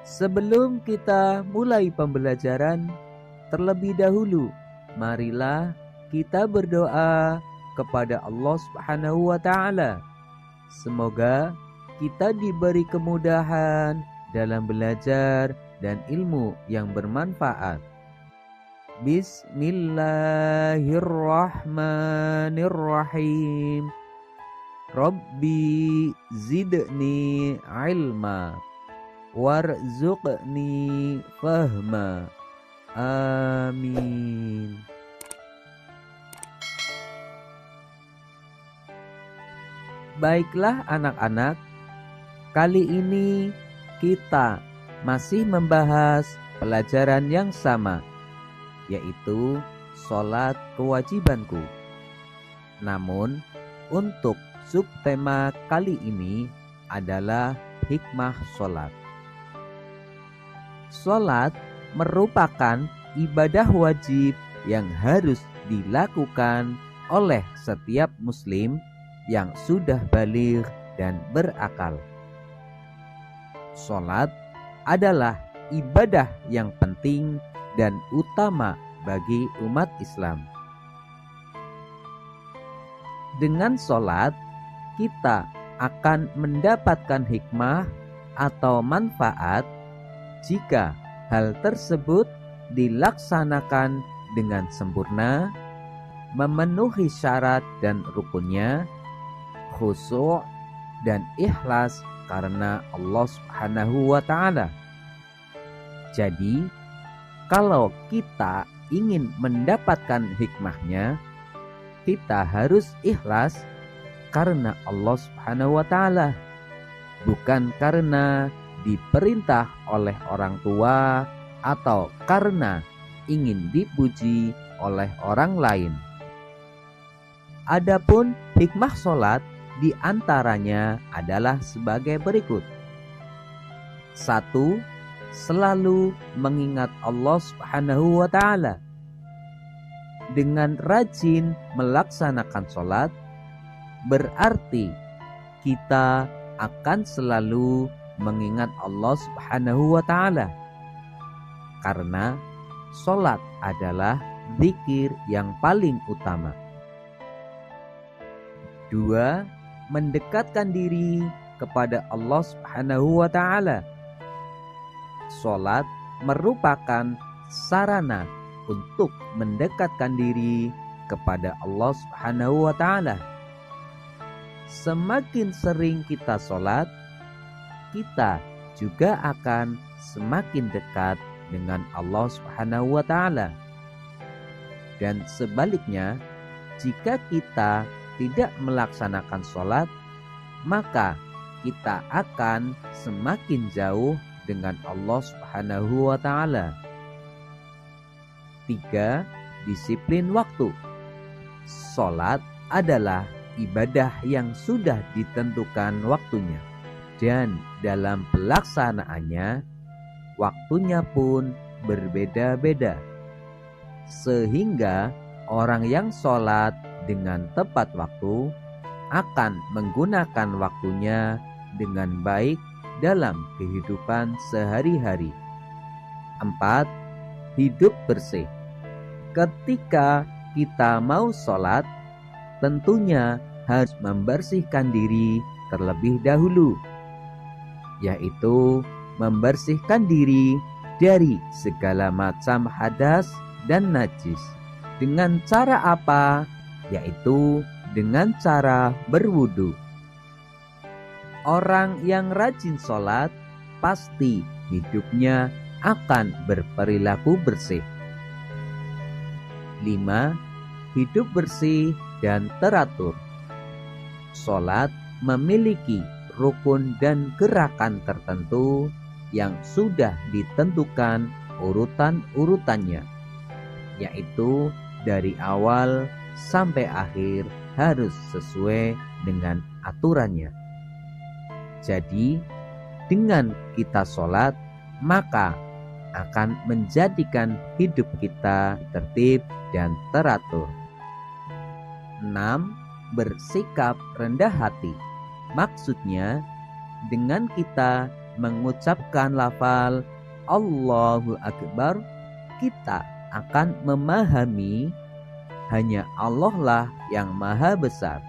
Sebelum kita mulai pembelajaran, terlebih dahulu marilah kita berdoa kepada Allah Subhanahu wa taala. Semoga kita diberi kemudahan dalam belajar dan ilmu yang bermanfaat. Bismillahirrahmanirrahim. Rabbi zidni ilma warzuqni fahma. Amin. Baiklah anak-anak, kali ini kita masih membahas pelajaran yang sama, yaitu sholat kewajibanku. Namun untuk subtema kali ini adalah hikmah sholat. Sholat merupakan ibadah wajib yang harus dilakukan oleh setiap muslim yang sudah baligh dan berakal. Sholat adalah ibadah yang penting dan utama bagi umat Islam. Dengan sholat, kita akan mendapatkan hikmah atau manfaat jika hal tersebut dilaksanakan dengan sempurna, memenuhi syarat dan rukunnya, khusyuk dan ikhlas karena Allah Subhanahu wa taala. Jadi, kalau kita ingin mendapatkan hikmahnya, kita harus ikhlas karena Allah Subhanahu wa taala, bukan karena diperintah oleh orang tua atau karena ingin dipuji oleh orang lain. Adapun hikmah sholat diantaranya adalah sebagai berikut. 1. Selalu mengingat Allah Subhanahu wa ta'ala. Dengan rajin melaksanakan sholat, berarti kita akan selalu mengingat Allah Subhanahu wa ta'ala. Karena sholat adalah zikir yang paling utama. 2. Mendekatkan diri kepada Allah Subhanahu wa ta'ala. Sholat merupakan sarana untuk mendekatkan diri kepada Allah Subhanahu wa ta'ala. Semakin sering kita sholat, kita juga akan semakin dekat dengan Allah Subhanahu wa ta'ala. Dan sebaliknya, jika kita tidak melaksanakan sholat, maka kita akan semakin jauh dengan Allah Subhanahu wa ta'ala. 3. Disiplin waktu. Sholat adalah ibadah yang sudah ditentukan waktunya, dan dalam pelaksanaannya waktunya pun berbeda-beda, sehingga orang yang sholat dengan tepat waktu akan menggunakan waktunya dengan baik dalam kehidupan sehari-hari. 4. Hidup bersih. Ketika kita mau sholat, tentunya harus membersihkan diri terlebih dahulu, yaitu membersihkan diri dari segala macam hadas dan najis. Dengan cara apa? Yaitu dengan cara berwudu. Orang yang rajin sholat pasti hidupnya akan berperilaku bersih. 5. Hidup bersih dan teratur. Sholat memiliki rukun dan gerakan tertentu yang sudah ditentukan urutan-urutannya, yaitu dari awal sampai akhir harus sesuai dengan aturannya. Jadi, dengan kita sholat, maka akan menjadikan hidup kita tertib dan teratur. 6. Bersikap rendah hati. Maksudnya, dengan kita mengucapkan lafal Allahu Akbar, kita akan memahami hanya Allah lah yang maha besar,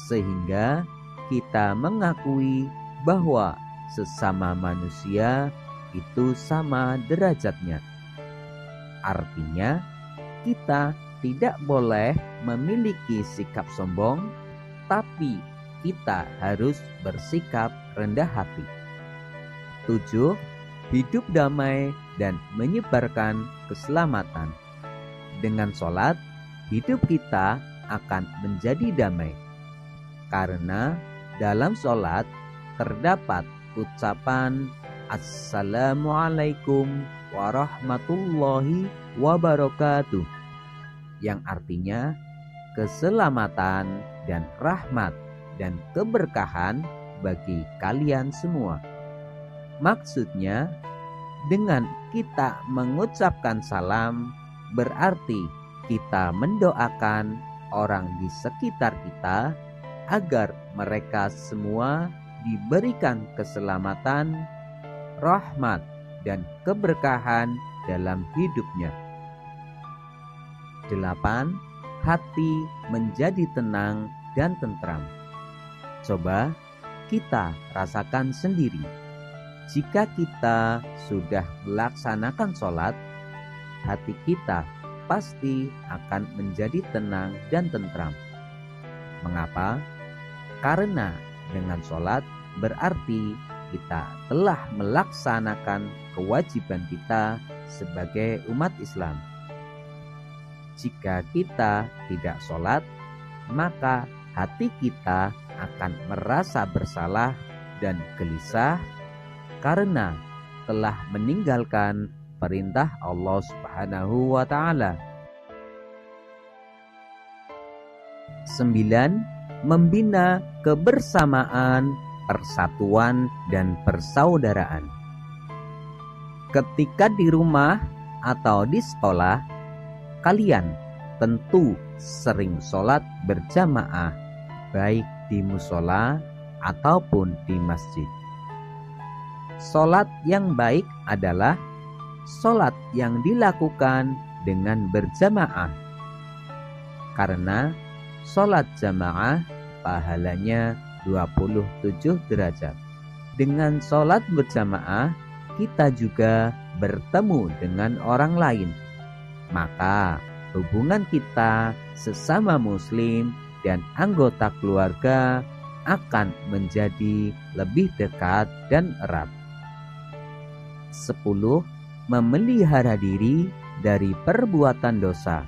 sehingga kita mengakui bahwa sesama manusia itu sama derajatnya. Artinya, kita tidak boleh memiliki sikap sombong, tapi kita harus bersikap rendah hati. 7. Hidup damai dan menyebarkan keselamatan. Dengan sholat, hidup kita akan menjadi damai. Karena dalam sholat terdapat ucapan Assalamualaikum warahmatullahi wabarakatuh, yang artinya keselamatan dan rahmat dan keberkahan bagi kalian semua. Maksudnya, dengan kita mengucapkan salam, berarti kita mendoakan orang di sekitar kita agar mereka semua diberikan keselamatan, rahmat, dan keberkahan dalam hidupnya. 8. Hati menjadi tenang dan tentram. Coba kita rasakan sendiri. Jika kita sudah melaksanakan sholat, hati kita pasti akan menjadi tenang dan tentram. Mengapa? Karena dengan sholat berarti kita telah melaksanakan kewajiban kita sebagai umat Islam. Jika kita tidak sholat, maka hati kita akan merasa bersalah dan gelisah karena telah meninggalkan perintah Allah Subhanahu wa Ta'ala. 9. Membina kebersamaan, persatuan, dan persaudaraan. Ketika di rumah atau di sekolah, kalian tentu sering sholat berjamaah, baik di musola ataupun di masjid. Sholat yang baik adalah sholat yang dilakukan dengan berjamaah, karena sholat jamaah pahalanya 27 derajat. Dengan sholat berjamaah, kita juga bertemu dengan orang lain. Maka hubungan kita sesama muslim dan anggota keluarga akan menjadi lebih dekat dan erat. 10. Memelihara diri dari perbuatan dosa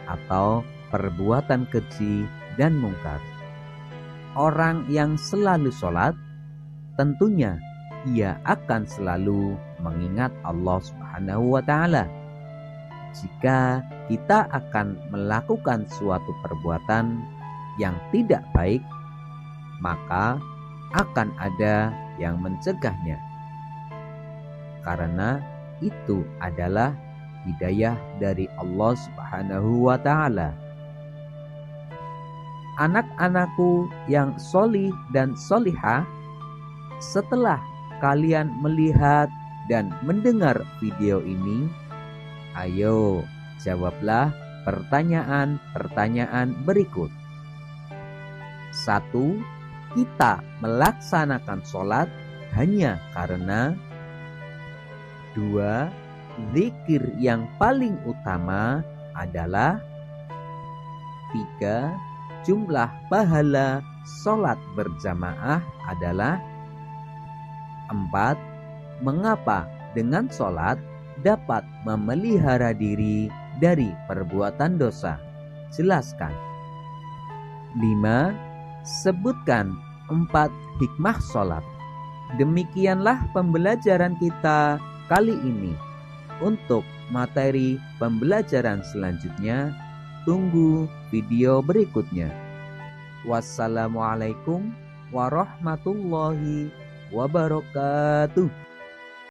atau perbuatan keji dan mungkar. Orang yang selalu sholat, tentunya ia akan selalu mengingat Allah Subhanahu wa Ta'ala. Jika kita akan melakukan suatu perbuatan yang tidak baik, maka akan ada yang mencegahnya. Karena itu adalah hidayah dari Allah Subhanahu wa Ta'ala. Anak-anakku yang solih dan solihah, setelah kalian melihat dan mendengar video ini, ayo jawablah pertanyaan-pertanyaan berikut. 1. Kita melaksanakan sholat hanya karena 2. Zikir yang paling utama adalah 3. Jumlah pahala sholat berjamaah adalah 4. Mengapa dengan sholat dapat memelihara diri dari perbuatan dosa? Jelaskan. 5. Sebutkan 4 hikmah sholat. Demikianlah pembelajaran kita kali ini. Untuk materi pembelajaran selanjutnya, tunggu video berikutnya. Wassalamualaikum warahmatullahi wabarakatuh.